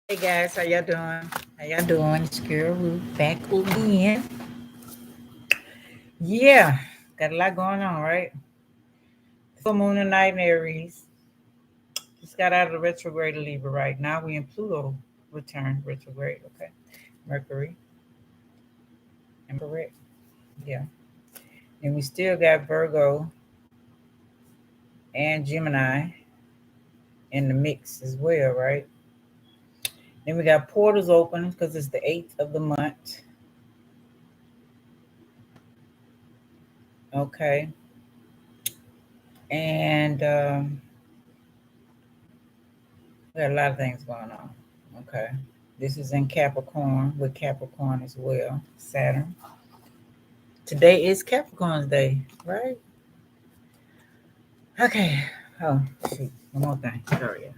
Hey guys, how y'all doing? How y'all doing? It's Girl Ruth back again. Yeah, got a lot going on, right? Full moon tonight in Aries. Just got out of the retrograde of Libra right now. We in Pluto return retrograde, okay? Mercury. Am I correct? Yeah. And we still got Virgo and Gemini in the mix as well, right? Then we got portals open because it's the 8th of the month. Okay. And we got a lot of things going on. Okay. This is in Capricorn with Capricorn as well. Saturn. Today is Capricorn's day, right? Okay. Oh, shoot. One more thing. Sorry.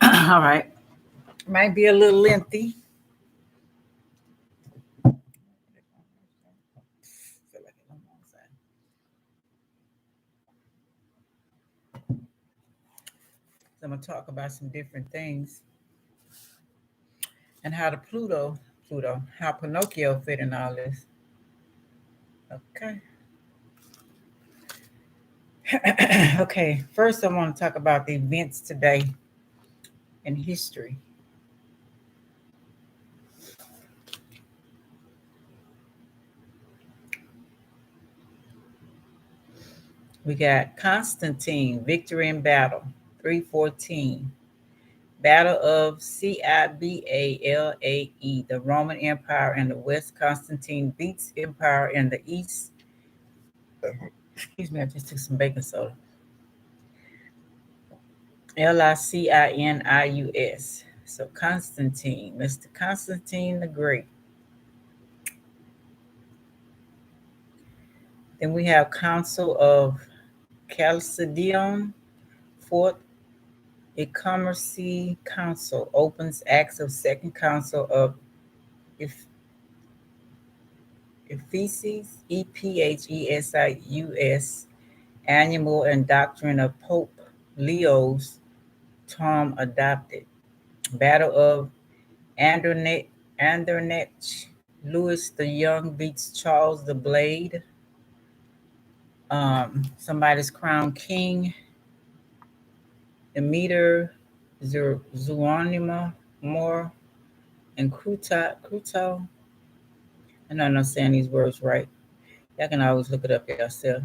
All right. Might be a little lengthy. So I'm going to talk about some different things and how the Pluto, how Pinocchio fit in all this. Okay. Okay. First, I want to talk about the events today in history. We got Constantine, victory in battle, 314. Battle of Cibialae, the Roman Empire in the west. Constantine beats Empire in the east. Excuse me, I just took some baking soda. Licinius. So Constantine, Mr. Constantine the Great. Then we have Council of Chalcedon, Fourth Ecomercy Council opens acts of Second Council of Ephesus, Ephesius, annual and doctrine of Pope Leo's Tom adopted. Battle of Andernach, Louis the Young beats Charles the Blade. Somebody's crowned king. Demeter, Zuanima, Moore, and Cruto. I know I'm not saying these words right. Y'all can always look it up yourself.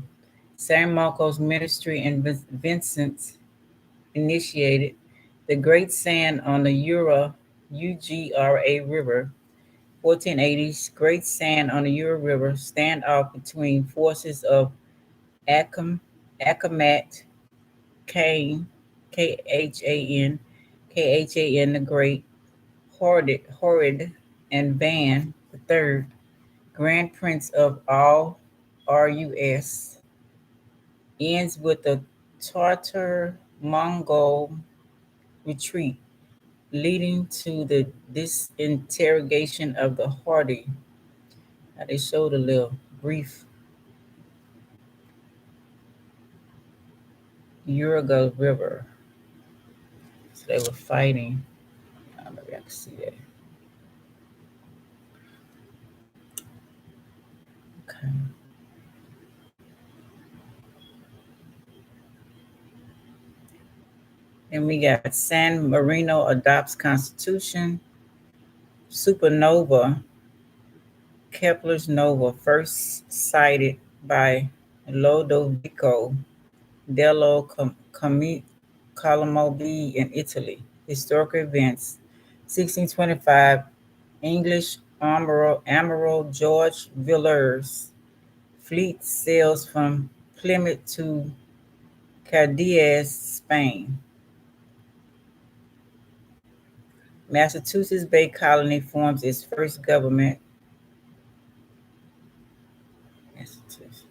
San Marcos Ministry and Vincent initiated the Great Sand on the Ugra River. 1480s, Great Sand on the Ura River, standoff between forces of Akamat Khan, Khan, Khan the Great, Horrid, and Van the Third, Grand Prince of all Rus, ends with the Tartar Mongol retreat, leading to the disintegration of the Hardy. Now they showed a little brief Uruga River. So they were fighting. Maybe I can see that. Okay. Then we got San Marino adopts Constitution. Supernova, Kepler's nova, first sighted by Lodovico dello Colombo in Italy. Historical events 1625 English Admiral George Villiers fleet sails from Plymouth to Cadiz, Spain. Massachusetts Bay Colony forms its first government. Massachusetts.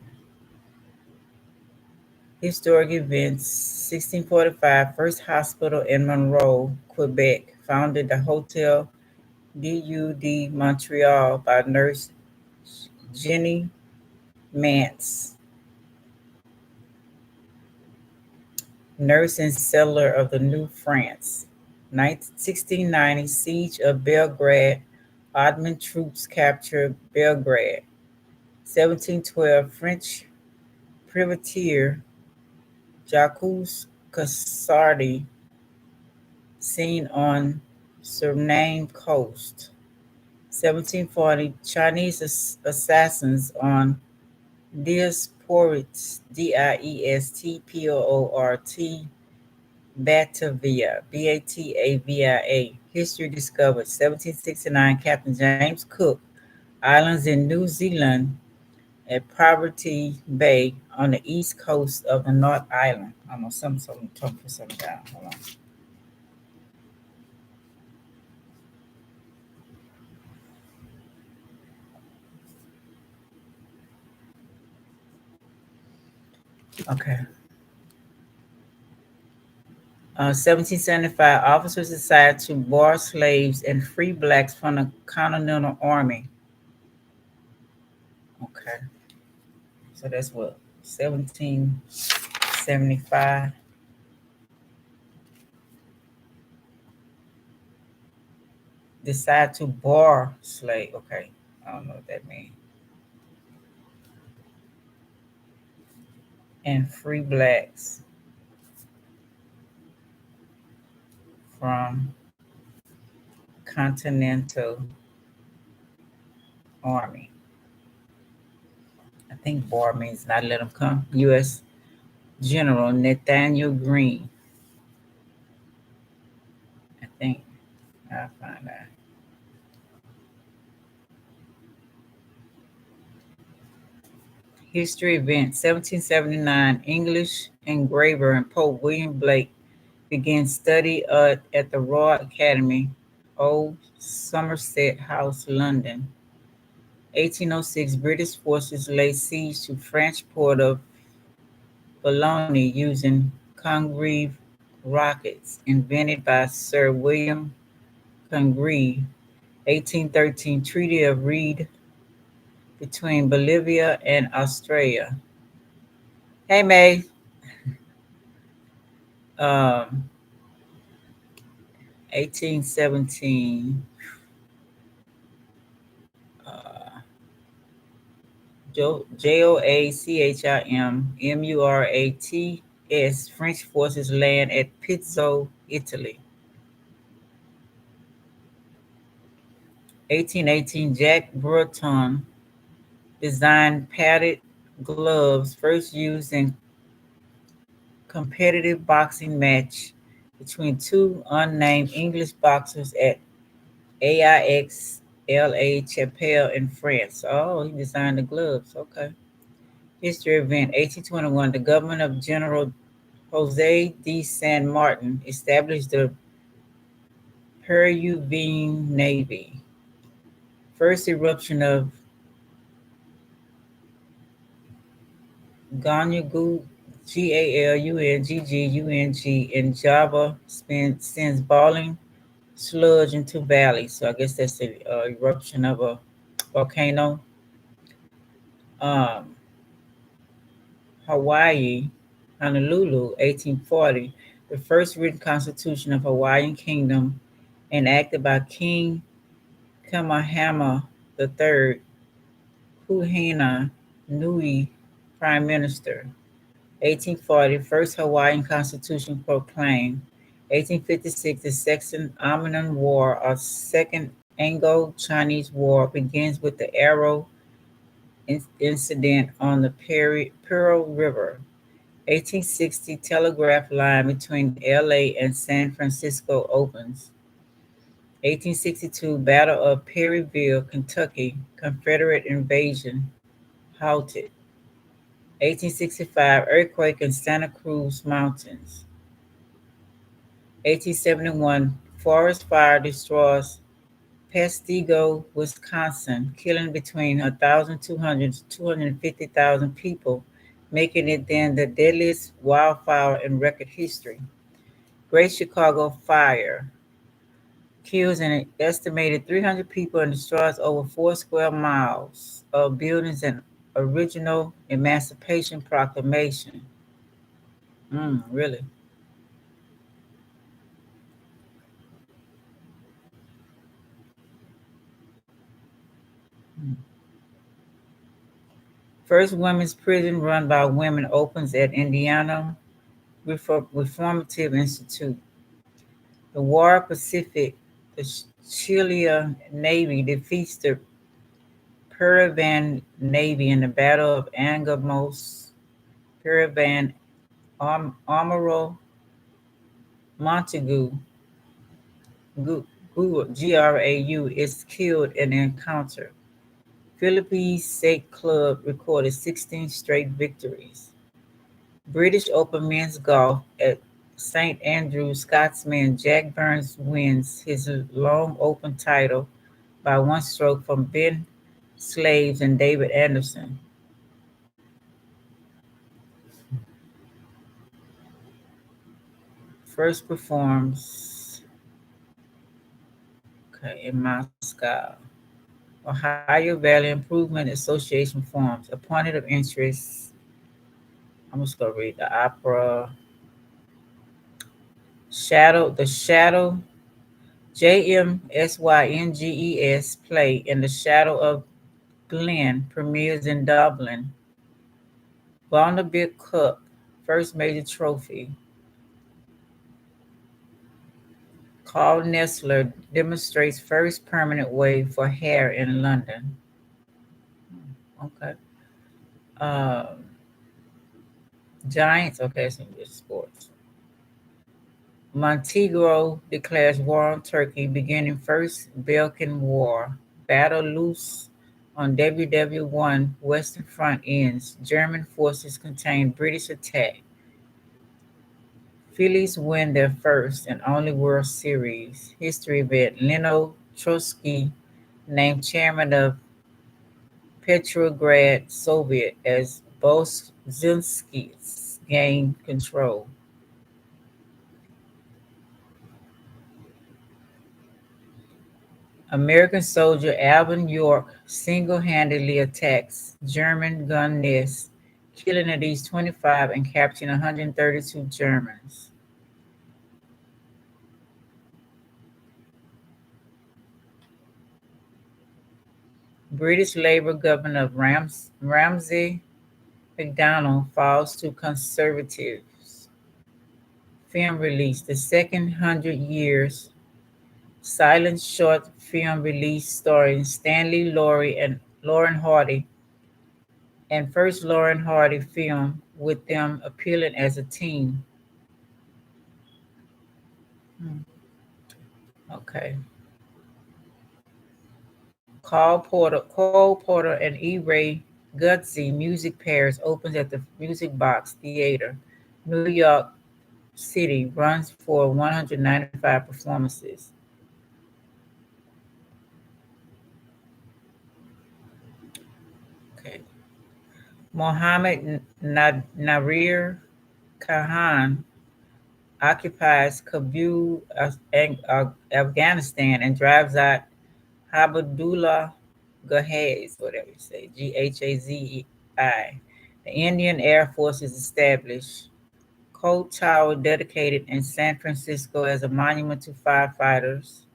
Historic events 1645 First hospital in Monroe, Quebec, founded the Hotel DU Montreal by nurse Jenny Mance, nurse and settler of the New France. 1690 Siege of Belgrade, Ottoman troops capture Belgrade. 1712 French privateer Jacques Cassardi seen on Suriname coast. 1740 Chinese assassins on Diasports, Diestpoort, Batavia, Batavia. History discovered 1769 Captain James Cook Islands in New Zealand at Poverty Bay on the east coast of the North Island. I know something put something down. Hold on. Okay. 1775 officers decided to bar slaves and free blacks from the Continental Army. Okay. So that's what 1775. Decide to bar slave. Okay. I don't know what that means. And free blacks from Continental Army. I think bar means not let them come. U.S. General Nathaniel Greene. I think I'll find out. History event 1779 English engraver and Pope William Blake began study at the Royal Academy, Old Somerset House, London. 1806 British forces laid siege to French port of Boulogne using Congreve rockets invented by Sir William Congreve. 1813 Treaty of Reed between Bolivia and Australia. Hey, May. 1817 JOACHIMMURATS French forces land at Pizzo, Italy. 1818 Jack Breton designed padded gloves first used in competitive boxing match between two unnamed English boxers at AIX Chapelle in France. Oh, he designed the gloves. Okay. History event 1821 The government of General Jose de San Martin established the Peruvian Navy. First eruption of Galungung, Galungung in Java sends boiling sludge into valleys. So I guess that's the eruption of a volcano. Um, Hawaii, Honolulu, 1840, the first written constitution of Hawaiian Kingdom enacted by King Kamehameha III, Kuhina Nui, Prime Minister. 1840, first Hawaiian Constitution proclaimed. 1856, the Second Armanan War or Second Anglo-Chinese War begins with the Arrow incident on the Pearl River. 1860 telegraph line between LA and San Francisco opens. 1862 Battle of Perryville, Kentucky, Confederate invasion halted. 1865 earthquake in Santa Cruz Mountains. 1871 forest fire destroys Pestego, Wisconsin, killing between 1,200 to 250,000 people, making it then the deadliest wildfire in record history. Great Chicago Fire kills an estimated 300 people and destroys over 4 square miles of buildings and original Emancipation Proclamation. Really? First women's prison run by women opens at Indiana Reformative Institute. The War Pacific, the Chilean Navy defeats the Peruvian Navy in the Battle of Angamos. Peruvian Admiral Montagu Grau is killed in the encounter. Philippines State Club recorded 16 straight victories. British Open men's golf at St Andrews. Scotsman Jack Burns wins his long Open title by one stroke from Ben Slaves and David Anderson. First performs in Moscow. Ohio Valley Improvement Association forms. Appointed of interest. I'm just gonna read the opera. The Shadow JMSYNGES play In the Shadow of Glen premieres in Dublin. Vanderbilt Cup, first major trophy. Carl Nessler demonstrates first permanent wave for hair in London. Okay. Giants, okay, it's English sports. Montenegro declares war on Turkey, beginning first Balkan War. Battle loose on WW1 Western Front ends. German forces contain British attack. Phillies win their first and only World Series. History event. Leno Trotsky named chairman of Petrograd Soviet as Bolsheviks gained control. American soldier Alvin York single-handedly attacks German gun nest, killing at least 25 and capturing 132 Germans. British Labour governor of Ramsay MacDonald falls to Conservatives. Film release. The second 100 years silent short film release starring Stanley Lauren Hardy, and first Lauren Hardy film with them appearing as a team. Okay. Cole Porter and E. Ray Gutsy Music Pairs opens at the Music Box Theater, New York City, runs for 195 performances. Okay. Mohammed Narir Khan occupies Kabul, Afghanistan, and drives out Habibullah Gahazi, whatever you say, Ghazi. The Indian Air Force is established. Colt Tower dedicated in San Francisco as a monument to firefighters.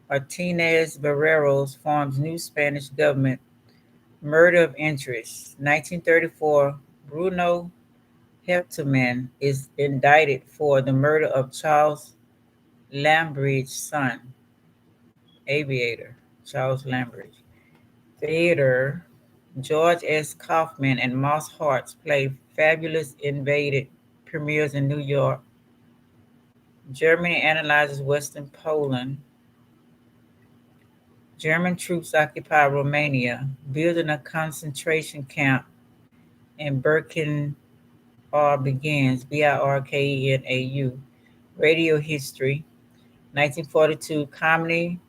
Martinez Barreros forms new Spanish government. Murder of interest. 1934, Bruno Heptaman is indicted for the murder of Charles Lambridge's son, aviator Charles Lambridge. Theater. George S. Kaufman and Moss Hart's play Fabulous Invaded premieres in New York. Germany analyzes Western Poland. German troops occupy Romania, building a concentration camp in Birkenau begins, Birkenau. Radio history, 1942, comedy,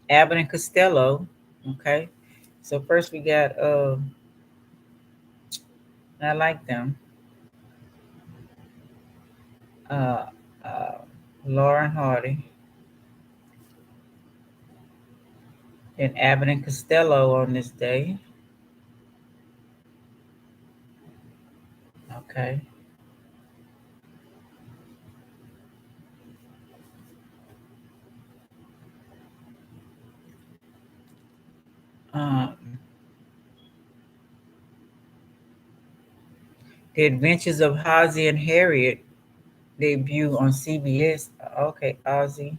Abbott and Costello. Okay, so first we got, I like them, uh, uh, Lauren Hardy, and Abbott and Costello on this day. Okay. Um, the Adventures of Ozzie and Harriet debut on CBS. Okay, Ozzie.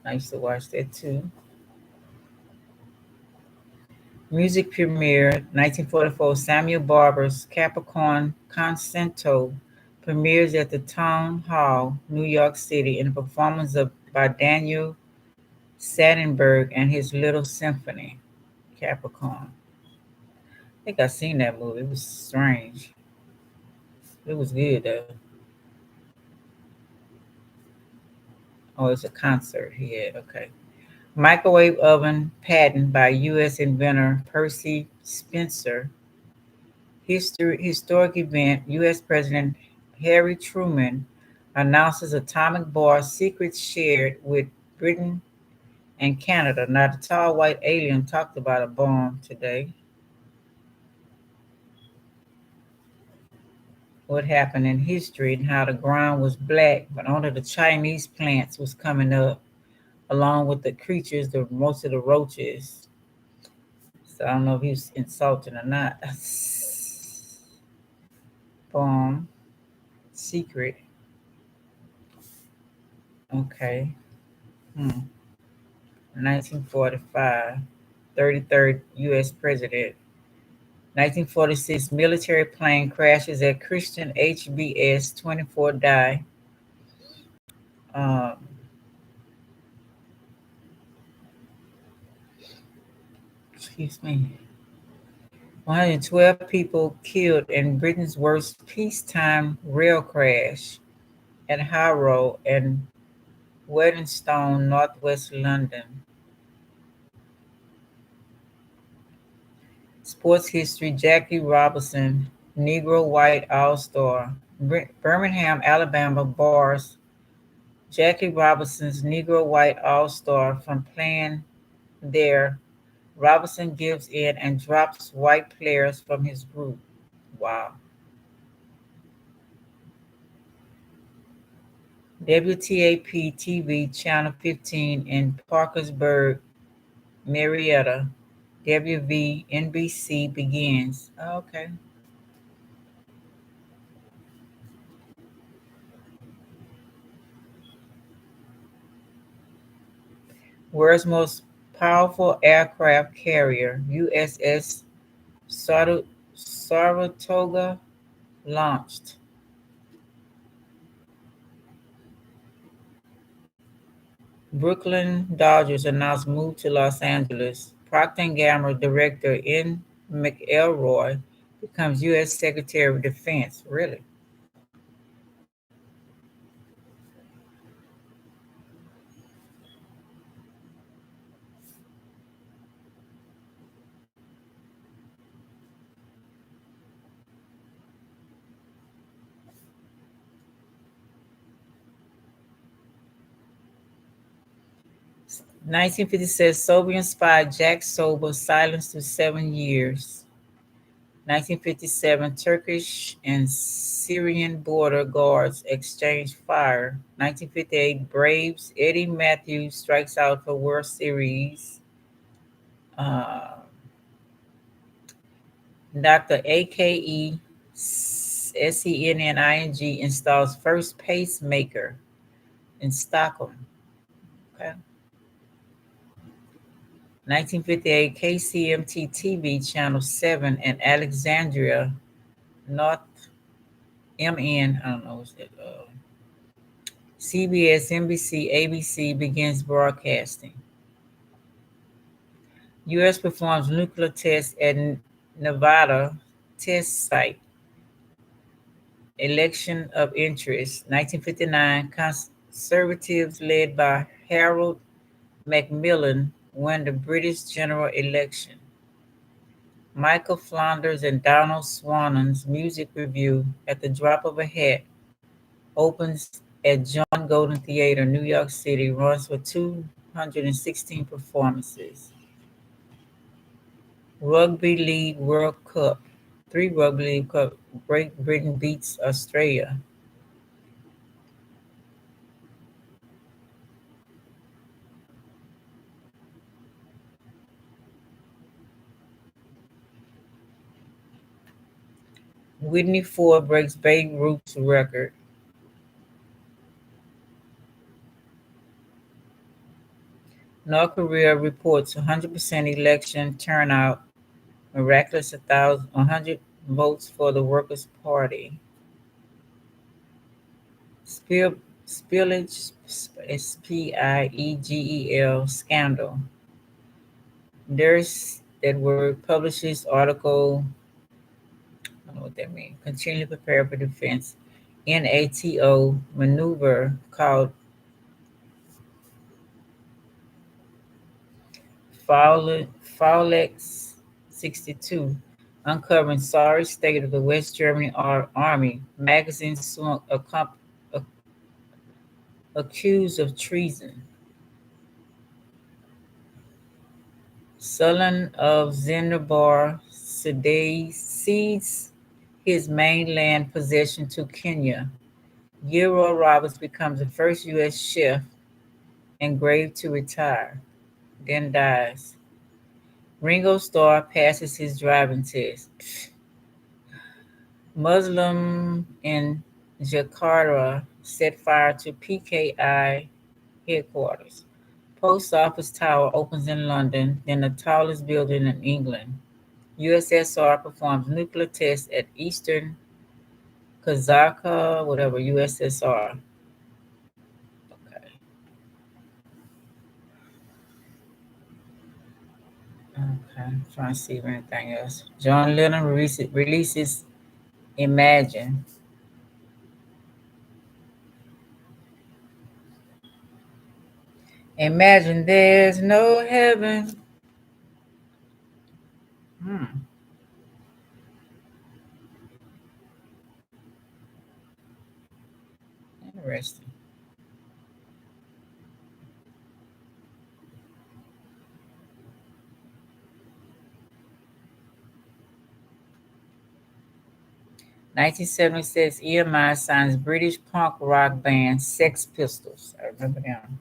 I used to watch that too. Music premiere, 1944, Samuel Barber's Capricorn Concerto premieres at the Town Hall, New York City, in a performance by Daniel Sandberg and his Little Symphony. Capricorn. I think I seen that movie. It was strange. It was good though. Oh, it's a concert he had. Okay. Microwave oven patent by U.S. inventor Percy Spencer. Historic event, U.S. President Harry Truman announces atomic bomb secrets shared with Britain and Canada. Now, the tall white alien talked about a bomb today. What happened in history and how the ground was black, but only the Chinese plants was coming up, along with the creatures, most of the roaches. So I don't know if he was insulting or not. Bomb secret. Okay. 1945, 33rd U.S. President. 1946, military plane crashes at Christian HBS, 24 die. Um, excuse me. 112 people killed in Britain's worst peacetime rail crash at Harrow and Weddingstone, northwest London. Sports history, Jackie Robinson, Negro White All-Star. Birmingham, Alabama bars Jackie Robinson's Negro White All-Star from playing there. Robinson gives in and drops white players from his group. Wow. WTAP TV Channel 15 in Parkersburg, Marietta. WVNBC begins. Okay. World's most powerful aircraft carrier, USS Saratoga, launched. Brooklyn Dodgers announced move to Los Angeles. Procter & Gamble director N. McElroy becomes U.S. Secretary of Defense. Really? '56, 1956, Soviet spy Jack Sober silenced to 7 years. 1957, Turkish and Syrian border guards exchange fire. 1958, Braves Eddie Matthews strikes out for World Series. Uh, Dr. AKE SENNING installs first pacemaker in Stockholm. Okay. 1958, KCMT TV Channel 7 in Alexandria, North MN, I don't know, what's that? CBS, NBC, ABC begins broadcasting. U.S. performs nuclear tests at Nevada test site. Election of interest. 1959, Conservatives led by Harold Macmillan won the British general election. Michael Flanders and Donald Swannon's music review, At the Drop of a Hat, opens at John Golden Theater, New York City, runs for 216 performances. Rugby League World Cup. 3 Rugby League Cup. Great Britain beats Australia. Whitney Ford breaks Babe Ruth's record. North Korea reports 100% election turnout. Miraculous 100 votes for the Workers' Party. Spillage, SPIEGEL scandal. There's that word publishes article. I don't know what that means. Continually prepare for defense. NATO maneuver called Faulex 62, uncovering sorry state of the West German army. Magazine accused of treason. Sultan of Zanzibar cedes his mainland possession to Kenya. Gilroy Roberts becomes the first U.S. chef engraved to retire, then dies. Ringo Starr passes his driving test. Muslim in Jakarta set fire to PKI headquarters. Post office tower opens in London, then the tallest building in England. USSR performs nuclear tests at Eastern Kazakhstan, whatever, USSR. Okay. Okay, I'm trying to see if anything else. John Lennon releases Imagine. Imagine there's no heaven. Hmm, interesting. 1976, EMI signs British punk rock band Sex Pistols. I remember them.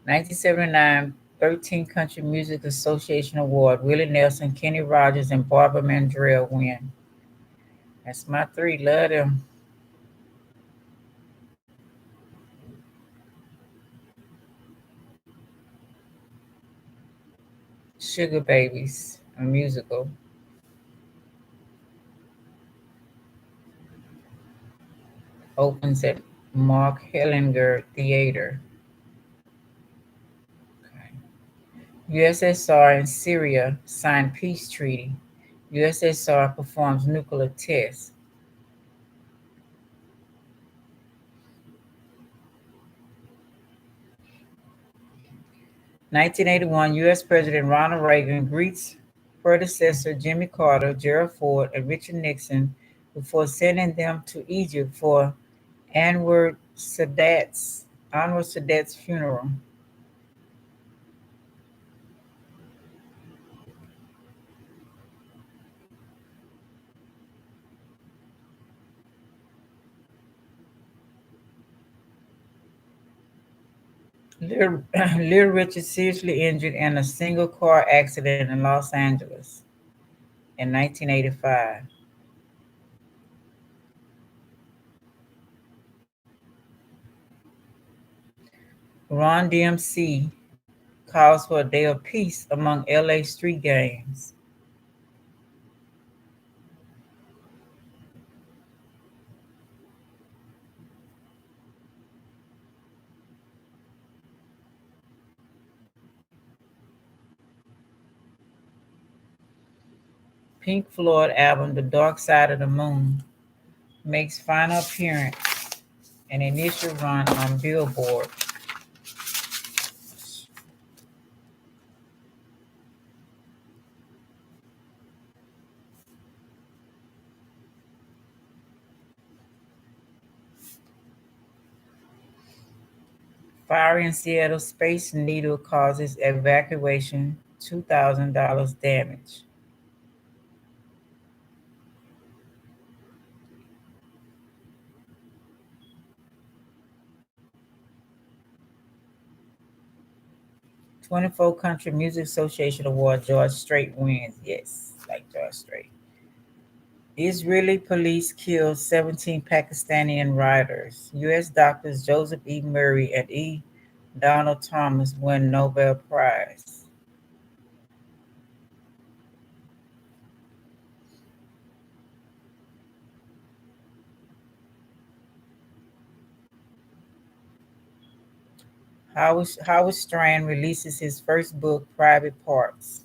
1979, 13 Country Music Association Award. Willie Nelson, Kenny Rogers, and Barbara Mandrell win. That's my 3. Love them. Sugar Babies, a musical. Opens at Mark Hellinger Theater. Okay. USSR and Syria sign peace treaty. USSR performs nuclear tests. 1981, U.S. President Ronald Reagan greets predecessor Jimmy Carter, Gerald Ford, and Richard Nixon before sending them to Egypt for Anwar Sadat's funeral. Little Richard seriously injured in a single car accident in Los Angeles in 1985. Ron DMC calls for a day of peace among LA street gangs. Pink Floyd album The Dark Side of the Moon makes final appearance and initial run on Billboard. Fire in Seattle Space Needle causes evacuation, $2,000 damage. '24 Country Music Association Award, George Strait wins. Yes, like George Strait. Israeli police kill 17 Pakistani riders. U.S. doctors Joseph E. Murray and E. Donald Thomas win Nobel Prize. Howard Strand releases his first book, Private Parts.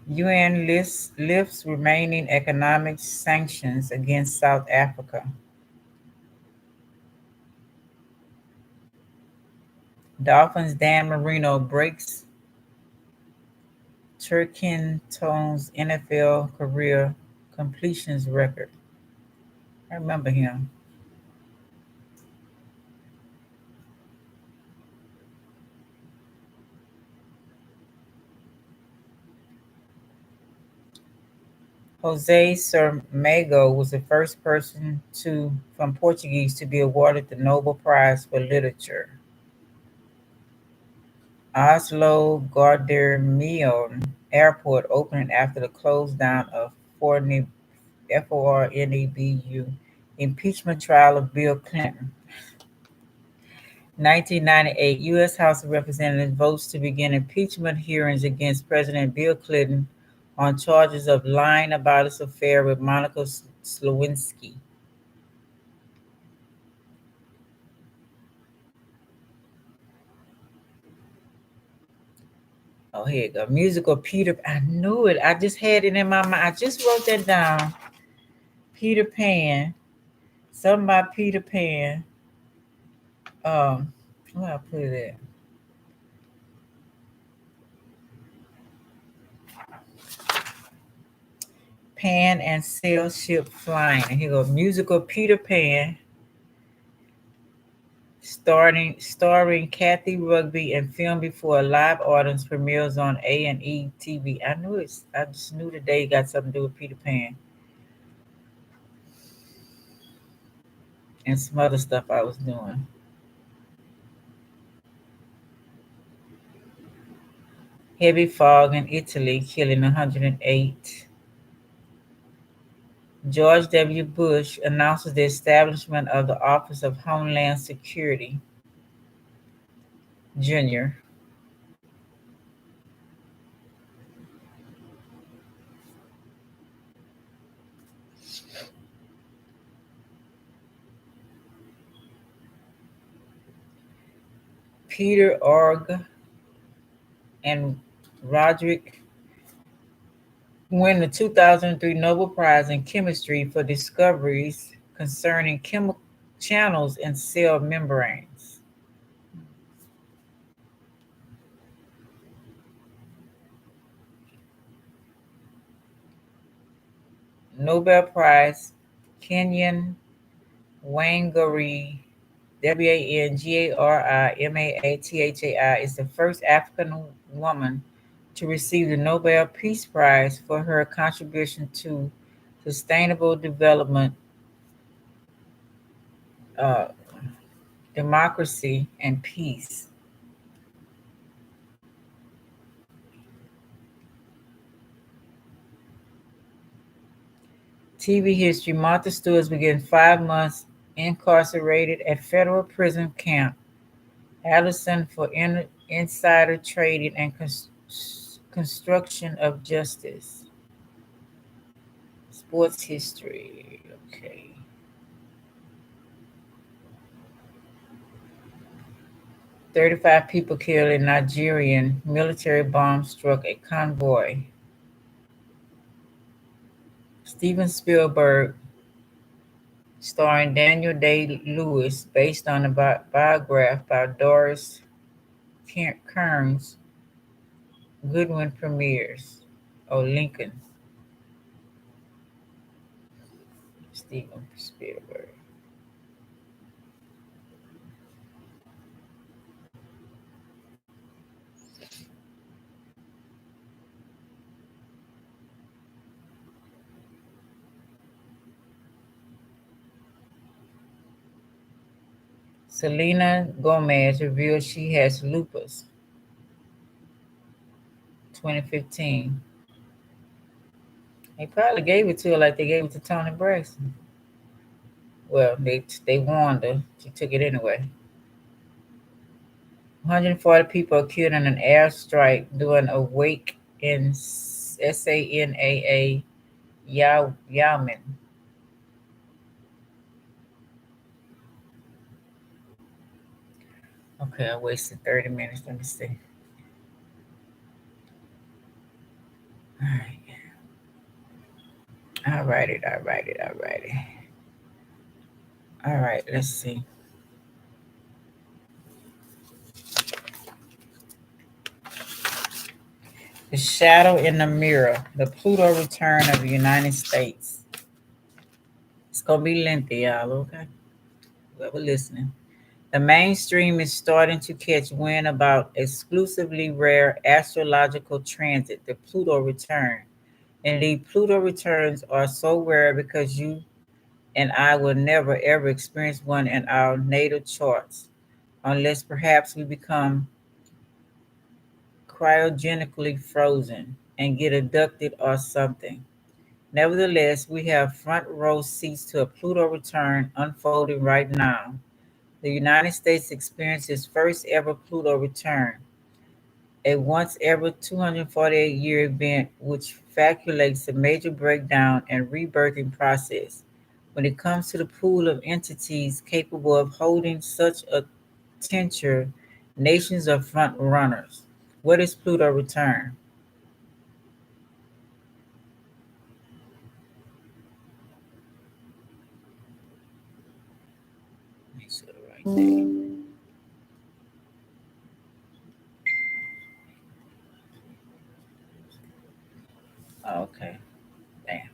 UN lifts remaining economic sanctions against South Africa. Dolphins Dan Marino breaks Turkington's NFL career completions record. I remember him. Jose Saramago was the first person from Portuguese to be awarded the Nobel Prize for Literature. Oslo Gardermoen Airport opening after the close down of FORNEBU impeachment trial of Bill Clinton. 1998, U.S. House of Representatives votes to begin impeachment hearings against President Bill Clinton on charges of lying about his affair with Monica Lewinsky. Oh, here you go. Musical Peter. I knew it. I just had it in my mind. I just wrote that down. Peter Pan. Something about Peter Pan. Where I put it at? Pan and Sail Ship Flying. And here goes musical Peter Pan, starring Kathy Rugby and filmed before a live audience premieres on A&E TV. I just knew the day got something to do with Peter Pan and some other stuff I was doing. Heavy fog in Italy, killing 108. George W. Bush announces the establishment of the Office of Homeland Security, Jr. Peter Org and Roderick win the 2003 Nobel Prize in Chemistry for discoveries concerning chemical channels in cell membranes. Nobel Prize, Kenyan Wangari, Wangarimathai, is the first African woman to receive the Nobel Peace Prize for her contribution to sustainable development, uh, democracy, and peace. TV history: Martha Stewart began 5 months incarcerated at federal prison camp Allison for insider trading and construction of justice. Sports history. Okay. 35 people killed in Nigerian military bomb struck a convoy. Steven Spielberg, starring Daniel Day-Lewis, based on a biography by Doris Kearns Goodwin premieres. Oh, Lincoln. Steven Spielberg. Selena Gomez revealed she has lupus. 2015. They probably gave it to her like they gave it to Toni Braxton. Well, they warned her. She took it anyway. 140 people are killed in an airstrike during a wake in SANAA Yemen. Okay, I wasted 30 minutes. Let me see. All right. All righty. All right, let's see. The Shadow in the Mirror, the Pluto Return of the United States. It's going to be lengthy, y'all, okay? Whoever listening. The mainstream is starting to catch wind about exclusively rare astrological transit, the Pluto return. Indeed, Pluto returns are so rare because you and I will never ever experience one in our natal charts, unless perhaps we become cryogenically frozen and get abducted or something. Nevertheless, we have front row seats to a Pluto return unfolding right now. The United States experienced its first ever Pluto return, a once every 248-year event which facilitates a major breakdown and rebirthing process. When it comes to the pool of entities capable of holding such a tincture, nations are front runners. What is Pluto return? Make sure the right thing. Okay, damn.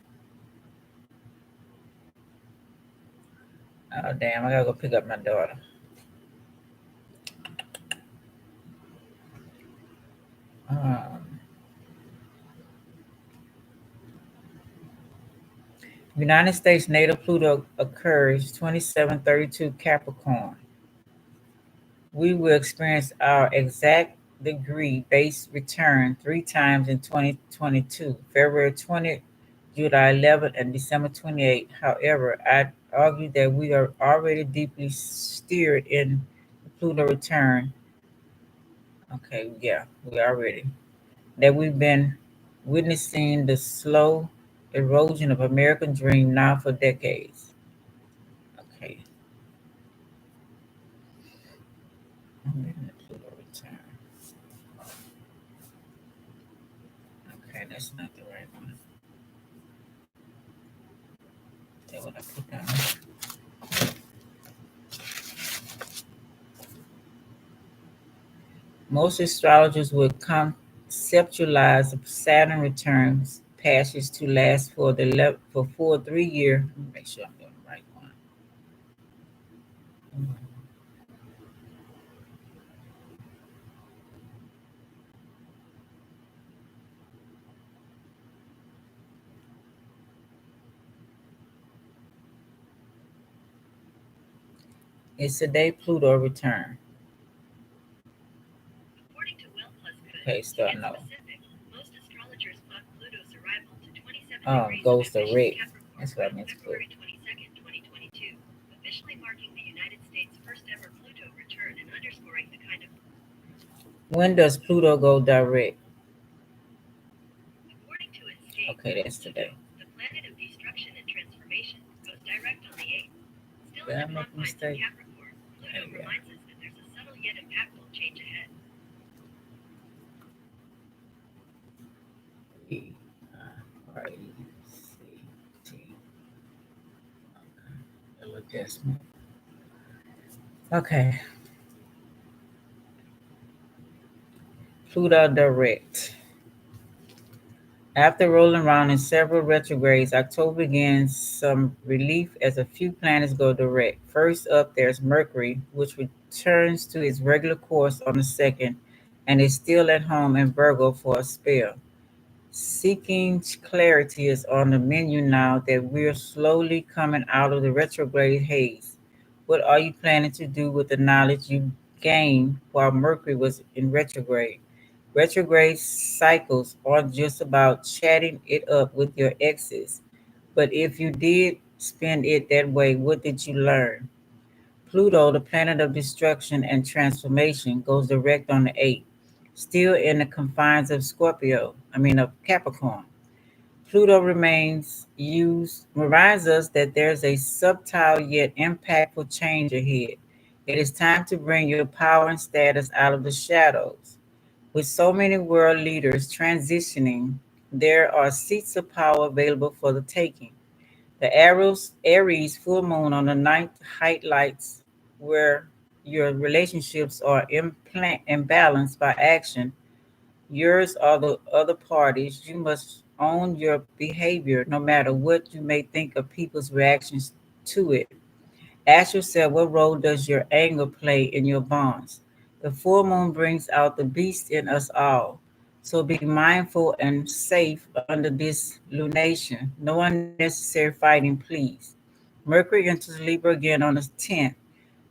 Oh, damn, I gotta go pick up my daughter. Um, United States natal Pluto occurs 2732 Capricorn. We will experience our exact degree base return 3 times in 2022, February 20th, July 11th, and December 28th. However, I argue that we are already deeply steered in the Pluto return. Okay, yeah, we already. That we've been witnessing the slow erosion of American dream now for decades. Okay. I'm in the Pluto return. Okay, that's not the right one. That's what I put down. Most astrologers would conceptualize the Saturn returns passage to last for the for 4 3 year. Let me make sure I'm doing the right one. Is today Pluto return? Okay, start no. Oh, goes direct. That's what I meant to put. When does Pluto go direct? Okay, that's today. Did I make a mistake? There we go. P.1. Adjustment. Okay, Pluto direct. After rolling around in several retrogrades, October begins some relief as a few planets go direct. First up, there's Mercury, which returns to its regular course on the 2nd and is still at home in Virgo for a spell. Seeking clarity is on the menu now that we're slowly coming out of the retrograde haze. What are you planning to do with the knowledge you gained while Mercury was in retrograde? Retrograde cycles aren't just about chatting it up with your exes, but if you did spend it that way, what did you learn? Pluto, the planet of destruction and transformation, goes direct on the 8th, still in the confines of of Capricorn. Pluto reminds us that there's a subtle yet impactful change ahead. It is time to bring your power and status out of the shadows. With so many world leaders transitioning, there are seats of power available for the taking. The Aries full moon on the ninth highlights where your relationships are imbalanced by action. Yours or the other parties. You must own your behavior no matter what you may think of people's reactions to it. Ask yourself, what role does your anger play in your bonds? The full moon brings out the beast in us all. So be mindful and safe under this lunation. No unnecessary fighting, please. Mercury enters Libra again on the 10th,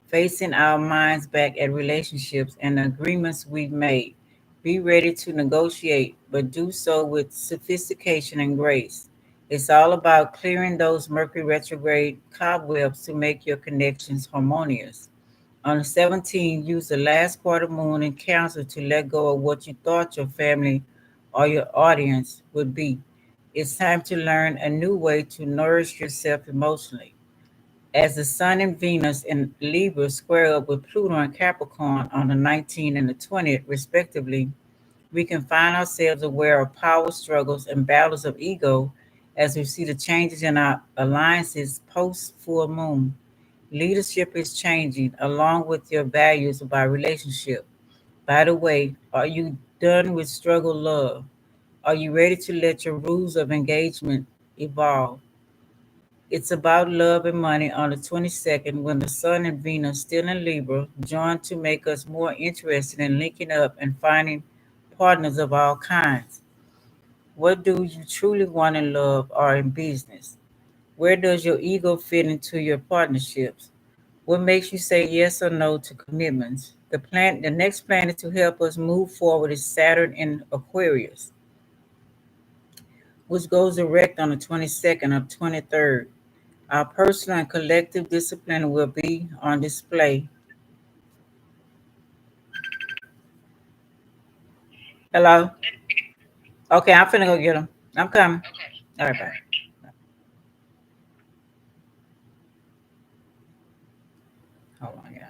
facing our minds back at relationships and the agreements we've made. Be ready to negotiate, but do so with sophistication and grace. It's all about clearing those Mercury retrograde cobwebs to make your connections harmonious. On the 17th, use the last quarter moon in Cancer to let go of what you thought your family or your audience would be. It's time to learn a new way to nourish yourself emotionally. As the Sun and Venus in Libra square up with Pluto and Capricorn on the 19th and the 20th, respectively, we can find ourselves aware of power struggles and battles of ego as we see the changes in our alliances post full moon. Leadership is changing along with your values about relationship. By the way, are you done with struggle love? Are you ready to let your rules of engagement evolve? It's about love and money on the 22nd when the Sun and Venus, still in Libra, join to make us more interested in linking up and finding partners of all kinds. What do you truly want in love or in business? Where does your ego fit into your partnerships? What makes you say yes or no to commitments? The next planet to help us move forward is Saturn in Aquarius, which goes direct on the 22nd or 23rd. Our personal and collective discipline will be on display. Hello? Okay, I'm finna go get them. I'm coming. All right, bye. Hold on, yeah.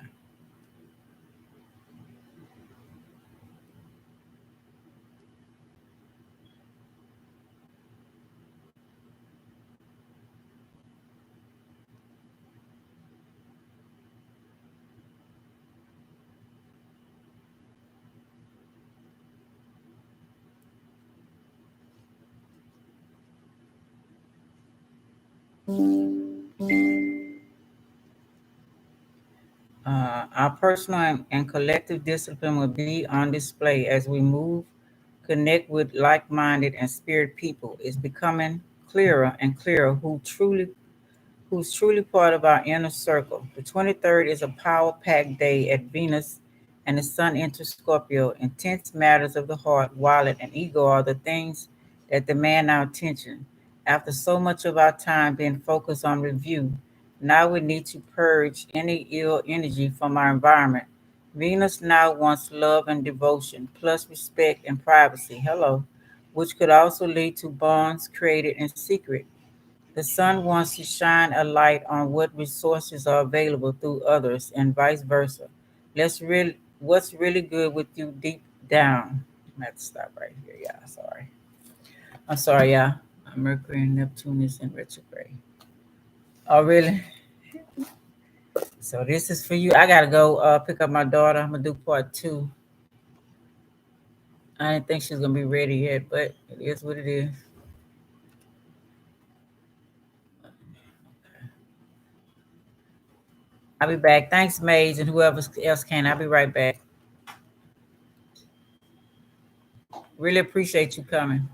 Our personal and collective discipline will be on display as we move, connect with like minded and spirit people. It's becoming clearer and clearer who's truly part of our inner circle. The 23rd is a power-packed day at Venus and the Sun enters Scorpio. Intense matters of the heart, wallet, and ego are the things that demand our attention. After so much of our time being focused on review, now we need to purge any ill energy from our environment. Venus now wants love and devotion, plus respect and privacy. Hello, which could also lead to bonds created in secret. The sun wants to shine a light on what resources are available through others and vice versa. What's really good with you deep down. I have to stop right here, yeah. Sorry. I'm sorry, yeah. Mercury and Neptune is in retrograde. Oh really? So this is for you. I gotta go pick up my daughter. I'm gonna do part two. I didn't think she was gonna be ready yet, but it is what it is. I'll be back. Thanks, Maze, and whoever else can. I'll be right back. Really appreciate you coming.